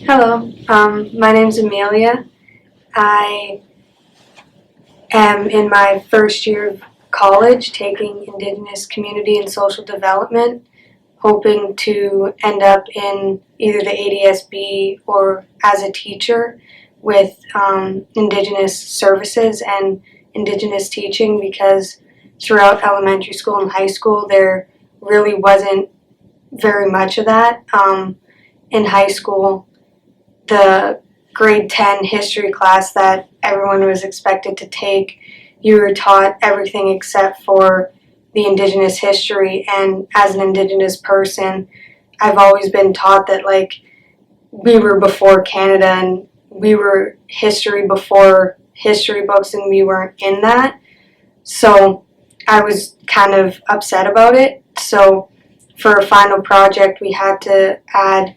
Hello, my name's Amelia. I am in my first year of college taking Indigenous Community and Social Development, hoping to end up in either the ADSB or as a teacher with Indigenous services and Indigenous teaching, because throughout elementary school and high school there really wasn't very much of that. In high school, the grade 10 history class that everyone was expected to take, you were taught everything except for the Indigenous history. And as an Indigenous person, I've always been taught that, like, we were before Canada and we were history before history books, and we weren't in that. So I was kind of upset about it. So for a final project, we had to add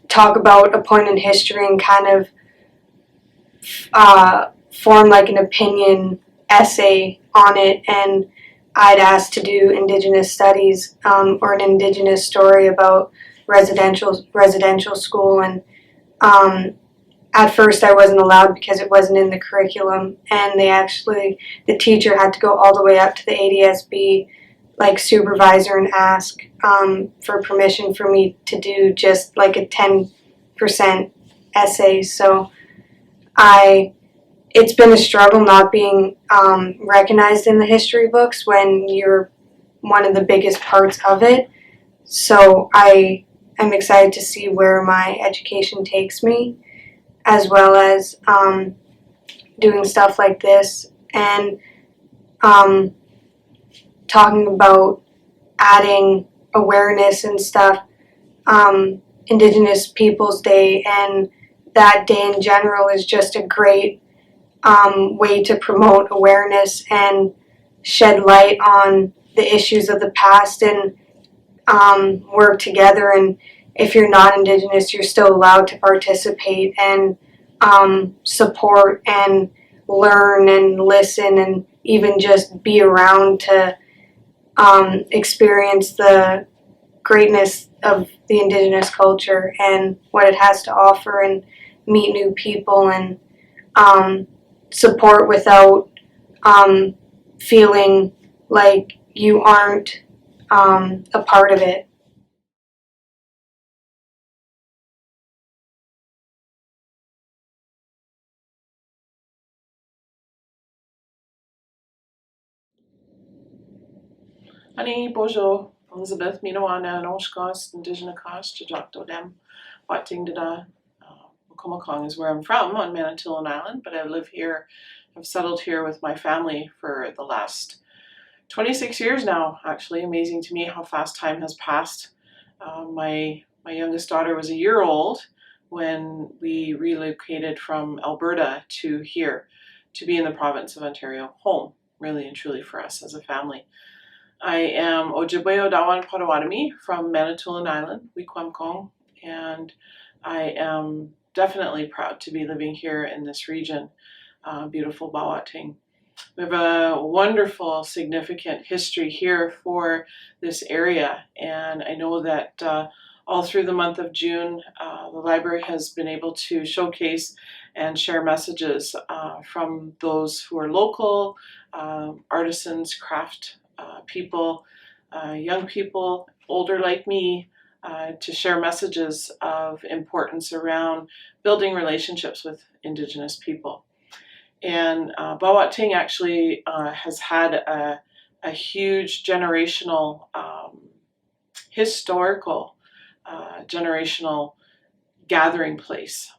talk about a point in history and kind of form like an opinion essay on it. And I'd asked to do Indigenous studies or an Indigenous story about residential school. And at first I wasn't allowed because it wasn't in the curriculum, and the teacher had to go all the way up to the ADSB like supervisor and ask for permission for me to do just like a 10% essay. So it's been a struggle not being recognized in the history books when you're one of the biggest parts of it. So I am excited to see where my education takes me, as well as doing stuff like this and talking about adding awareness and stuff. Indigenous Peoples Day and that day in general is just a great way to promote awareness and shed light on the issues of the past and work together. And if you're not Indigenous, you're still allowed to participate and support and learn and listen and even just be around to experience the greatness of the Indigenous culture and what it has to offer, and meet new people and support without feeling like you aren't a part of it. Ani bojo Elizabeth Minoana Noshkos Indigneous Dem Bawating Dada Webkamigad is where I'm from on Manitoulin Island, but I live here. I've settled here with my family for the last 26 years now. Actually, amazing to me how fast time has passed. My youngest daughter was a year old when we relocated from Alberta to here to be in the province of Ontario, home, really and truly for us as a family. I am Ojibwe Odawan Potawatomi from Manitoulin Island, Wikwemkong, and I am definitely proud to be living here in this region, beautiful Bawating. We have a wonderful, significant history here for this area, and I know that all through the month of June, the library has been able to showcase and share messages from those who are local, artisans, craft people, young people, older like me, to share messages of importance around building relationships with Indigenous people. And Bawating actually has had a huge generational, historical, generational gathering place.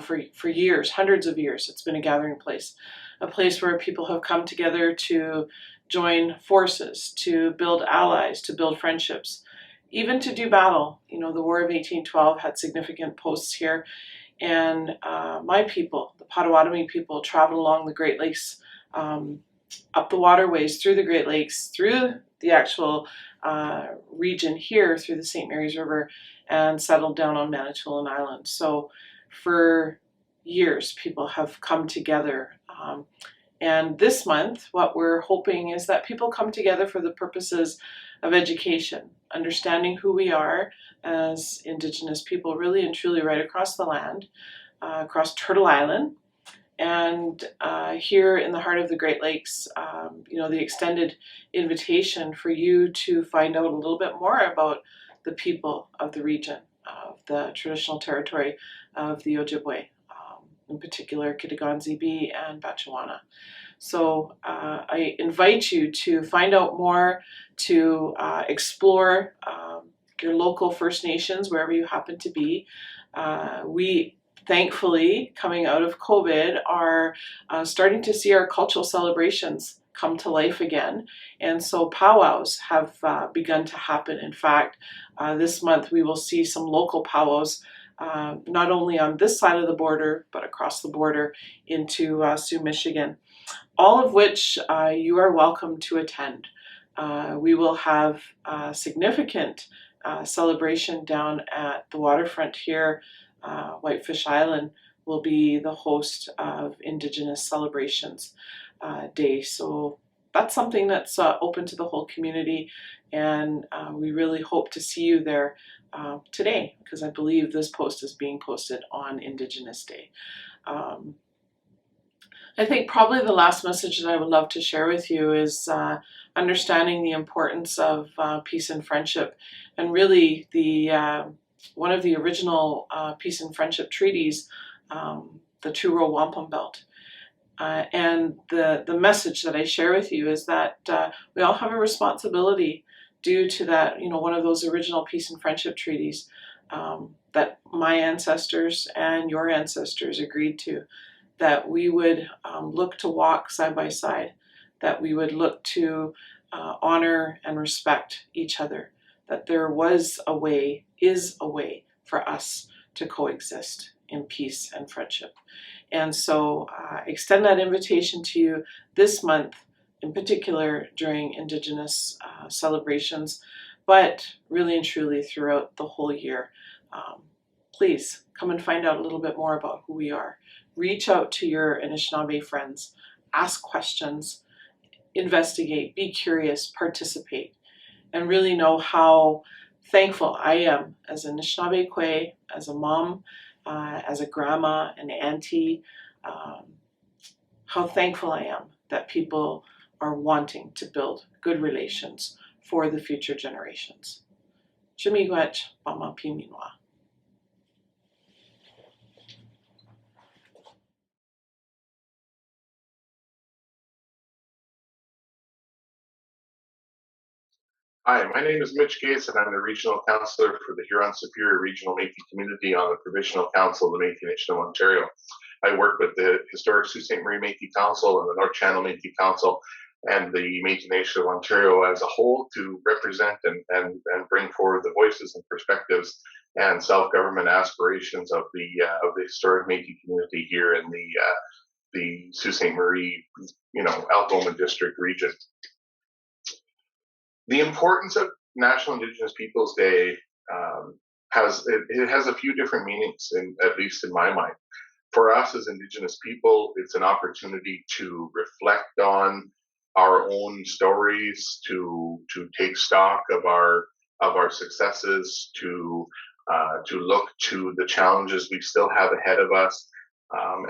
For years, hundreds of years, it's been a gathering place, a place where people have come together to join forces, to build allies, to build friendships, even to do battle. The War of 1812 had significant posts here, and my people, the Potawatomi people, traveled along the Great Lakes, up the waterways, through the Great Lakes, through the actual region here, through the St. Mary's River, and settled down on Manitoulin Island. So for years, people have come together And this month, what we're hoping is that people come together for the purposes of education, understanding who we are as Indigenous people, really and truly right across the land, across Turtle Island, and here in the heart of the Great Lakes, the extended invitation for you to find out a little bit more about the people of the region, of the traditional territory of the Ojibwe, in particular Kitigan-Zibi and Batchewana. So I invite you to find out more, to explore your local First Nations, wherever you happen to be. We thankfully, coming out of COVID, are starting to see our cultural celebrations come to life again. And so powwows have begun to happen. In fact, this month we will see some local powwows, not only on this side of the border, but across the border into Sioux, Michigan, all of which you are welcome to attend. We will have a significant celebration down at the waterfront here. Whitefish Island will be the host of Indigenous Celebrations Day. So that's something that's open to the whole community, and we really hope to see you there today, because I believe this post is being posted on Indigenous Day. I think probably the last message that I would love to share with you is understanding the importance of peace and friendship, and really the one of the original peace and friendship treaties, the Truro Wampum Belt. And the message that I share with you is that we all have a responsibility due to that, one of those original peace and friendship treaties that my ancestors and your ancestors agreed to, that we would look to walk side by side, that we would look to honor and respect each other, that there was a way, is a way for us to coexist in peace and friendship. And so extend that invitation to you this month, in particular during Indigenous celebrations, but really and truly throughout the whole year. Please come and find out a little bit more about who we are. Reach out to your Anishinaabe friends, ask questions, investigate, be curious, participate, and really know how thankful I am as an Anishinaabe Kwe, as a mom, as a grandma, an auntie, how thankful I am that people are wanting to build good relations for the future generations. Chimigwech, Bama Piminwa. Hi, my name is Mitch Gase, and I'm the Regional Councillor for the Huron-Superior Regional Métis Community on the Provincial Council of the Métis Nation of Ontario. I work with the historic Sault Ste. Marie Métis Council and the North Channel Métis Council and the Métis Nation of Ontario as a whole to represent and bring forward the voices and perspectives and self-government aspirations of the historic Métis community here in the Sault Ste. Marie, Algoma District region. The importance of National Indigenous Peoples Day has a few different meanings, at least in my mind. For us as Indigenous people, it's an opportunity to reflect on our own stories, to take stock of our successes, to look to the challenges we still have ahead of us,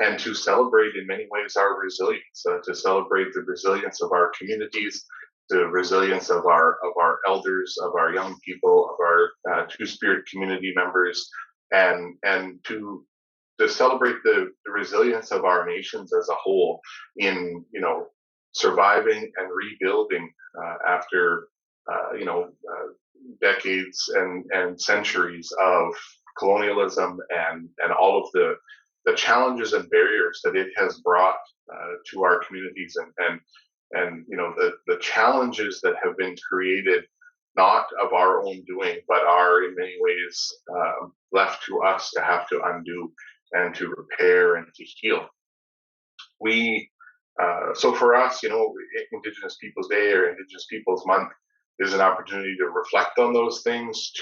and to celebrate in many ways our resilience, to celebrate the resilience of our communities, the resilience of our elders, of our young people, of our Two-Spirit community members, and to celebrate the resilience of our nations as a whole in surviving and rebuilding after decades and centuries of colonialism and all of the challenges and barriers that it has brought to our communities and the challenges that have been created, not of our own doing, but are in many ways left to us to have to undo and to repair and to heal. So for us, Indigenous Peoples Day or Indigenous Peoples Month is an opportunity to reflect on those things,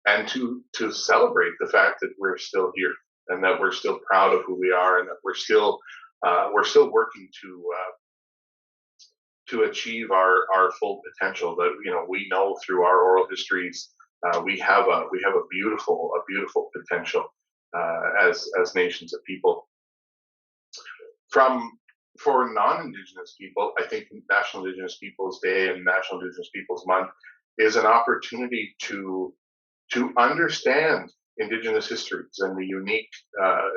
and to celebrate the fact that we're still here and that we're still proud of who we are and that we're still we're still working to achieve our full potential. That we know through our oral histories, we have a beautiful potential as nations of people. For non-Indigenous people, I think National Indigenous Peoples Day and National Indigenous Peoples Month is an opportunity to understand Indigenous histories and the unique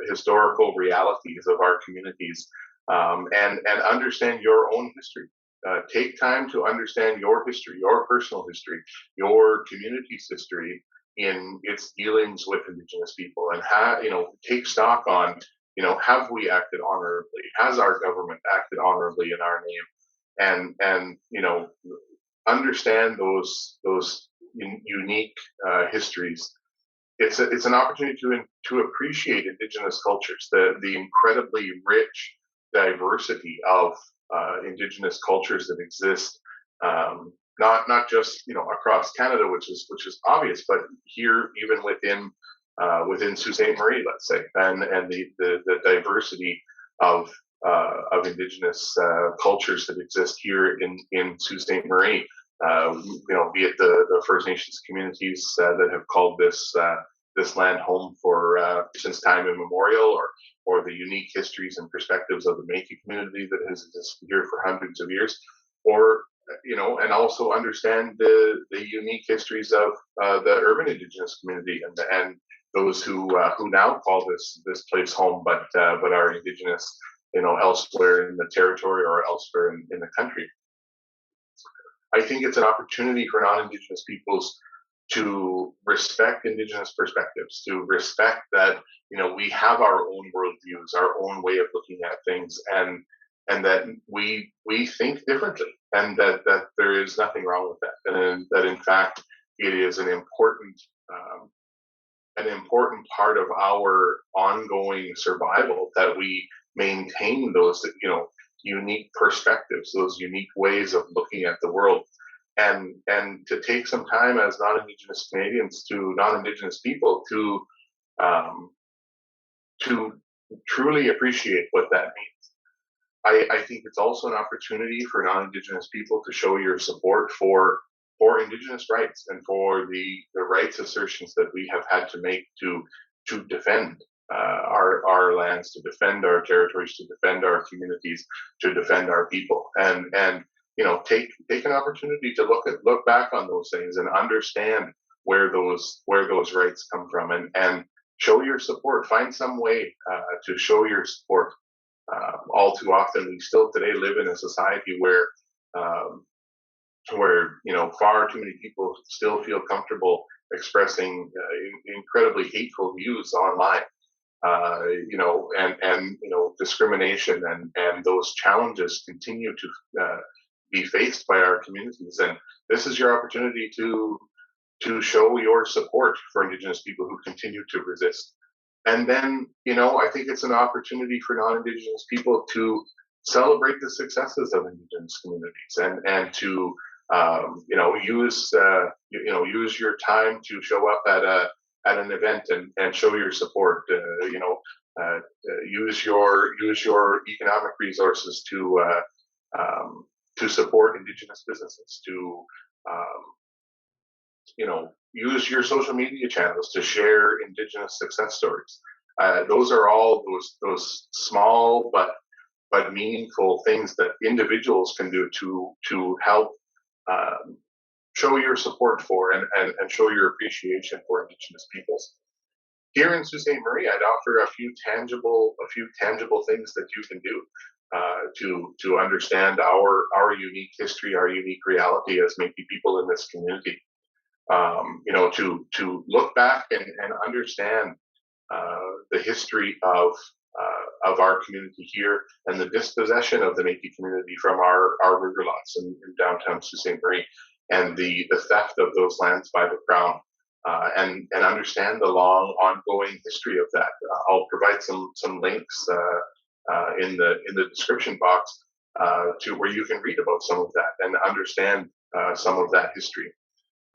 historical realities of our communities, and understand your own history. Take time to understand your history, your personal history, your community's history in its dealings with Indigenous people, and take stock on, have we acted honorably? Has our government acted honorably in our name? And understand those unique histories. It's an opportunity to appreciate Indigenous cultures, the incredibly rich diversity of Indigenous cultures that exist, not just across Canada, which is obvious, but here even within Sault Ste. Marie, let's say, and the diversity of Indigenous cultures that exist here in Sault Ste. Marie. Be it the First Nations communities that have called this land home for since time immemorial, or the unique histories and perspectives of the Métis community that has existed here for hundreds of years, or and also understand the unique histories of the urban Indigenous community and those who now call this place home, but are Indigenous, elsewhere in the territory or elsewhere in the country. I think it's an opportunity for non-Indigenous peoples to respect Indigenous perspectives, to respect that we have our own worldviews, our own way of looking at things, and that we think differently, and that there is nothing wrong with that, and that in fact it is an important part of our ongoing survival, that we maintain those unique perspectives, those unique ways of looking at the world, and to take some time as non-Indigenous Canadians, to non-Indigenous people, to truly appreciate what that means. I think it's also an opportunity for non-Indigenous people to show your support for Indigenous rights, and for the rights assertions that we have had to make to defend our lands, to defend our territories, to defend our communities, to defend our people, and take an opportunity to look back on those things and understand where those rights come from, and show your support. Find some way to show your support. All too often, we still today live in a society where far too many people still feel comfortable expressing incredibly hateful views online, and discrimination and those challenges continue to be faced by our communities. And this is your opportunity to show your support for Indigenous people who continue to resist. And then, I think it's an opportunity for non-Indigenous people to celebrate the successes of Indigenous communities, and to use your time to show up at an event and show your support. Use your economic resources to support Indigenous businesses. To use your social media channels to share Indigenous success stories. Those are all those small but meaningful things that individuals can do to help show your support for and show your appreciation for Indigenous peoples. Here in Sault Ste. Marie, I'd offer a few tangible things that you can do to understand our unique history, our unique reality as Métis people in this community. To look back and understand the history of our community here, and the dispossession of the Métis community from our river lots in downtown Sault Ste. Marie, and the theft of those lands by the Crown, and understand the long ongoing history of that. I'll provide some links in the description box to where you can read about some of that and understand some of that history.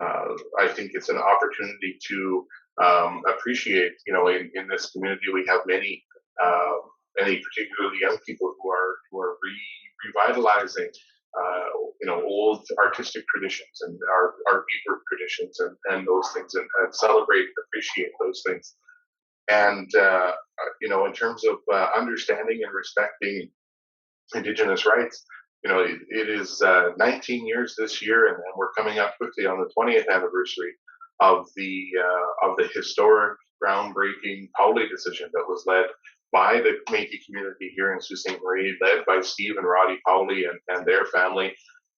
I think it's an opportunity to appreciate, in this community we have many many particularly young people who are revitalizing old artistic traditions and our beadwork traditions and those things, and celebrate and appreciate those things. And in terms of understanding and respecting Indigenous rights, it is 19 years this year, and we're coming up quickly on the 20th anniversary of the historic, groundbreaking Pauli decision that was led by the Métis community here in Sault Ste. Marie, led by Steve and Roddy Pauli and their family,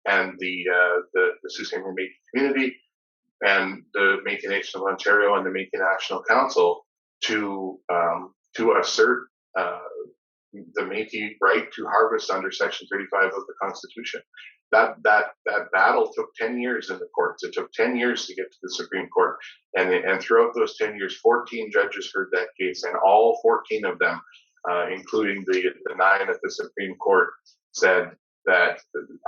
and the Sault Ste. Marie Métis community, and the Métis Nation of Ontario and the Métis National Council to assert the Métis right to harvest under Section 35 of the Constitution. That battle took 10 years in the courts. It took 10 years to get to the Supreme Court, and throughout those 10 years, 14 judges heard that case, and all 14 of them, including the 9 at the Supreme Court, said that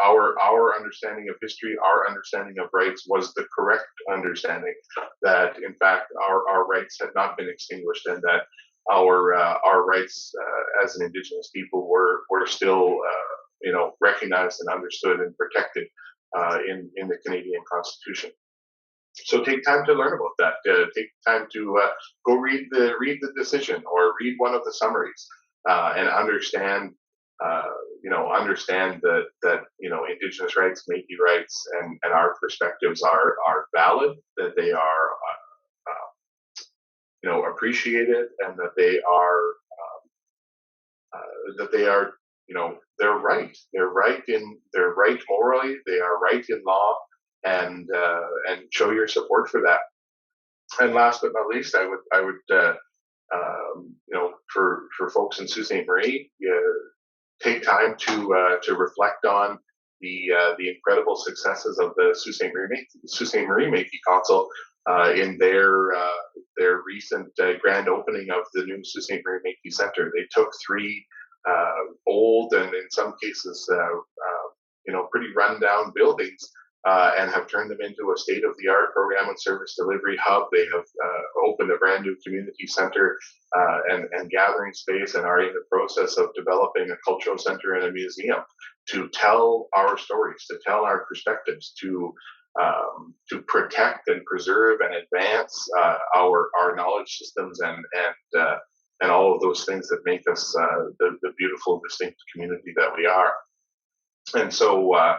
our understanding of history, our understanding of rights was the correct understanding, that in fact our rights had not been extinguished, and that our rights as an Indigenous people were still recognized and understood and protected in the Canadian Constitution. So take time to learn about that. Take time to go read the decision, or read one of the summaries, and understand that Indigenous rights, Métis rights, and our perspectives are valid, that they are appreciated, and that they are they're right. They're right morally. They are right in law, and show your support for that. And last but not least, I would for folks in Sault Ste. Marie, take time to reflect on the incredible successes of the Sault Ste. Marie Métis Council in their recent grand opening of the new Sault Ste. Marie Métis Centre. They took 3 old, and in some cases pretty rundown buildings, and have turned them into a state-of-the-art program and service delivery hub. They have opened a brand new community center and gathering space, and are in the process of developing a cultural center and a museum to tell our stories, to tell our perspectives, to protect and preserve and advance our knowledge systems and all of those things that make us the beautiful, distinct community that we are. And so I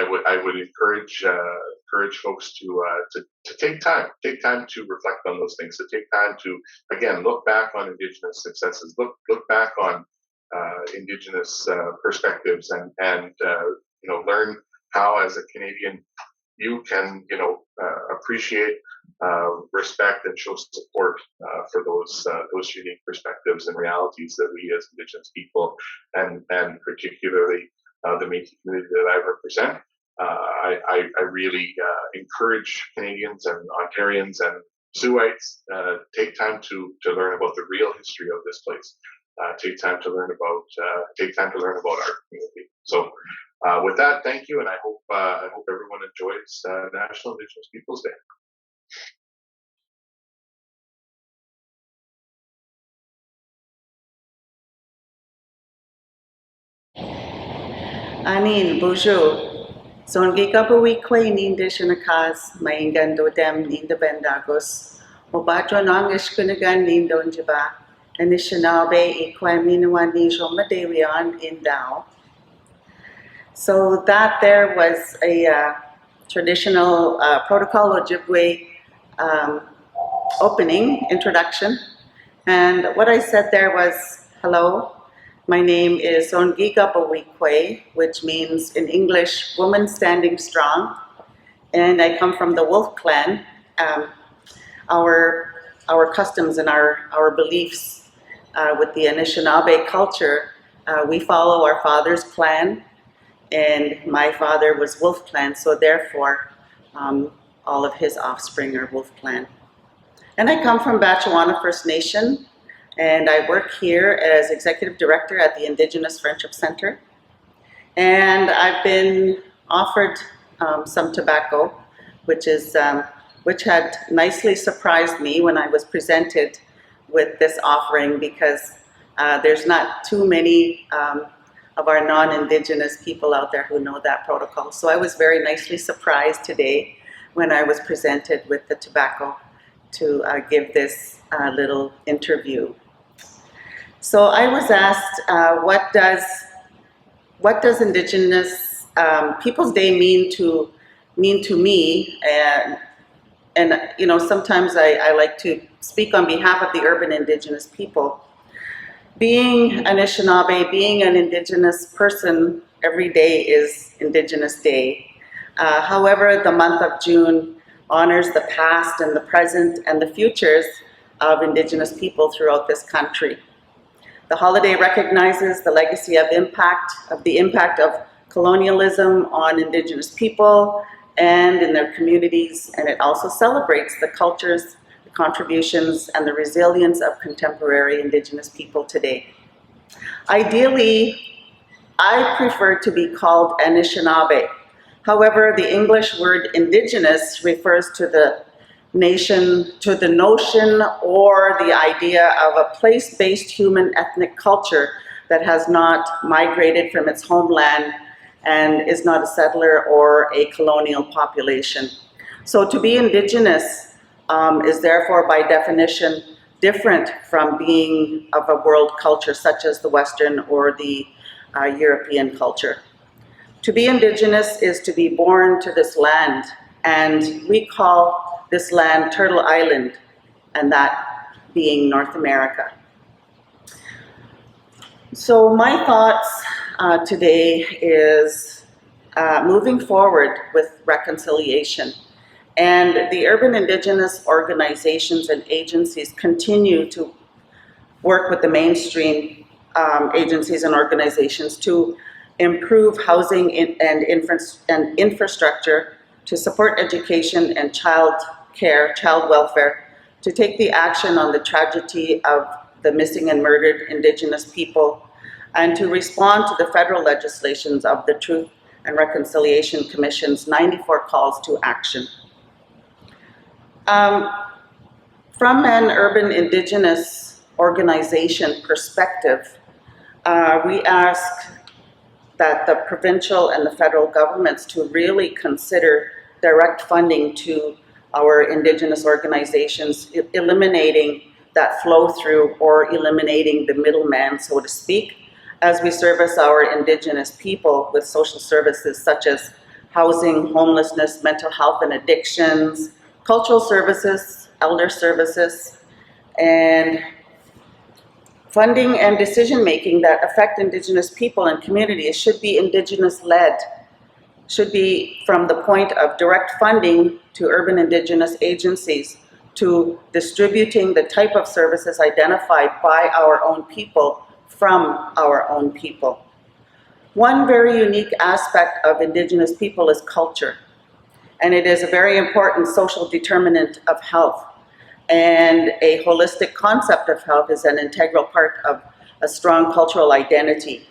would encourage folks to take time to reflect on those things, to take time to, again, look back on Indigenous successes, look back on Indigenous perspectives, and learn how, as a Canadian, you can appreciate, respect, and show support for those unique perspectives and realities that we as Indigenous people, and particularly the Métis community that I represent. I really encourage Canadians and Ontarians and Siouxites take time to learn about the real history of this place. Take time to learn about our community. So, with that, thank you, and I hope everyone enjoys National Indigenous Peoples Day. Anin, bonjour. Son gigabawi kway nindishanakas, maingando dem nindabendagos, obatro nangish kunagan nindonjaba, Anishinaabe Ikwaminawa Nisho Madarion in Dao. So that there was a traditional protocol Ojibwe opening, introduction. And what I said there was, hello, my name is Ongiga Bawikwe, which means in English, woman standing strong. And I come from the Wolf Clan. Our customs and our beliefs with the Anishinaabe culture, we follow our father's clan, and my father was Wolf Clan, so therefore all of his offspring are Wolf Clan. And I come from Bawating First Nation, and I work here as Executive Director at the Indigenous Friendship Center. And I've been offered some tobacco, which had nicely surprised me when I was presented with this offering, because There's not too many of our non-Indigenous people out there who know that protocol. So I was very nicely surprised today when I was presented with the tobacco to give this little interview. So I was asked, what does Indigenous Peoples Day mean to me? And you know, sometimes I like to speak on behalf of the urban Indigenous people. Being an Anishinaabe, being an Indigenous person, every day is Indigenous Day. However, the month of June honors the past and the present and the futures of Indigenous people throughout this country. The holiday recognizes the legacy of the impact of colonialism on Indigenous people and in their communities, and it also celebrates the cultures, the contributions, and the resilience of contemporary Indigenous people today. Ideally, I prefer to be called Anishinaabe. However, the English word Indigenous refers to the notion or the idea of a place-based human ethnic culture that has not migrated from its homeland and is not a settler or a colonial population. So to be Indigenous is therefore by definition different from being of a world culture such as the Western or the European culture. To be Indigenous is to be born to this land, and we call this land Turtle Island, and that being North America. So my thoughts today is moving forward with reconciliation. And the urban Indigenous organizations and agencies continue to work with the mainstream agencies and organizations to improve housing and infrastructure, to support education and child welfare, to take the action on the tragedy of the missing and murdered Indigenous people, and to respond to the federal legislations of the Truth and Reconciliation Commission's 94 calls to action. From an urban Indigenous organization perspective, we ask that the provincial and the federal governments to really consider direct funding to our Indigenous organizations, eliminating that flow through or eliminating the middleman, so to speak, as we service our Indigenous people with social services such as housing, homelessness, mental health and addictions, cultural services, elder services, and funding and decision-making that affect Indigenous people and communities should be Indigenous-led, should be from the point of direct funding to urban Indigenous agencies to distributing the type of services identified by our own people from our own people. One very unique aspect of Indigenous people is culture, and it is a very important social determinant of health. And a holistic concept of health is an integral part of a strong cultural identity.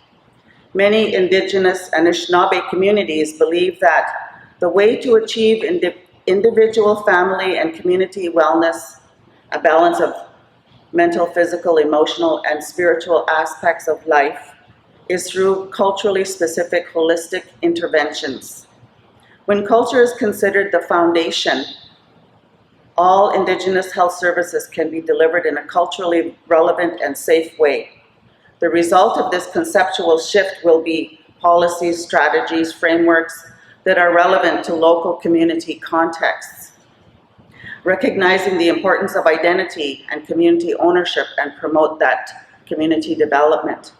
Many Indigenous and Anishinaabe communities believe that the way to achieve individual, family, and community wellness, a balance of mental, physical, emotional, and spiritual aspects of life, is through culturally specific holistic interventions. When culture is considered the foundation, all Indigenous health services can be delivered in a culturally relevant and safe way. The result of this conceptual shift will be policies, strategies, frameworks that are relevant to local community contexts, recognizing the importance of identity and community ownership and promote that community development.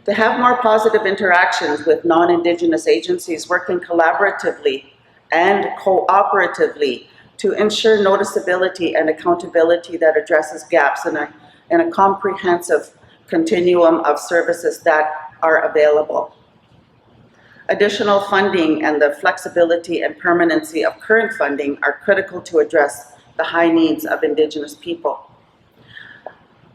To have more positive interactions with non-Indigenous agencies working collaboratively and cooperatively to ensure noticeability and accountability that addresses gaps in a comprehensive continuum of services that are available. Additional funding and the flexibility and permanency of current funding are critical to address the high needs of Indigenous people.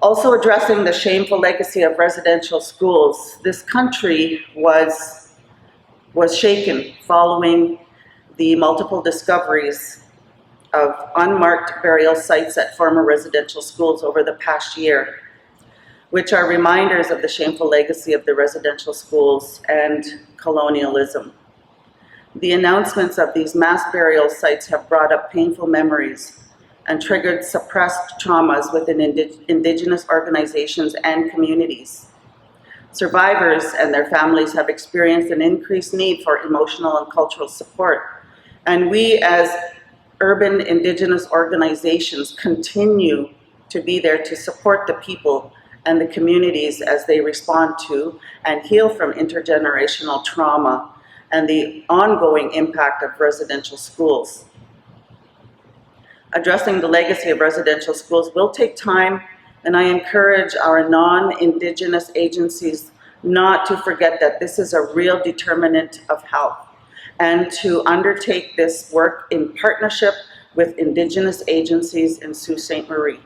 Also addressing the shameful legacy of residential schools. This country was shaken following the multiple discoveries of unmarked burial sites at former residential schools over the past year. which are reminders of the shameful legacy of the residential schools and colonialism. The announcements of these mass burial sites have brought up painful memories and triggered suppressed traumas within Indigenous organizations and communities. Survivors and their families have experienced an increased need for emotional and cultural support, and we as urban Indigenous organizations continue to be there to support the people and the communities as they respond to and heal from intergenerational trauma and the ongoing impact of residential schools. Addressing the legacy of residential schools will take time, and I encourage our non-Indigenous agencies not to forget that this is a real determinant of health, and to undertake this work in partnership with Indigenous agencies in Sault Ste. Marie.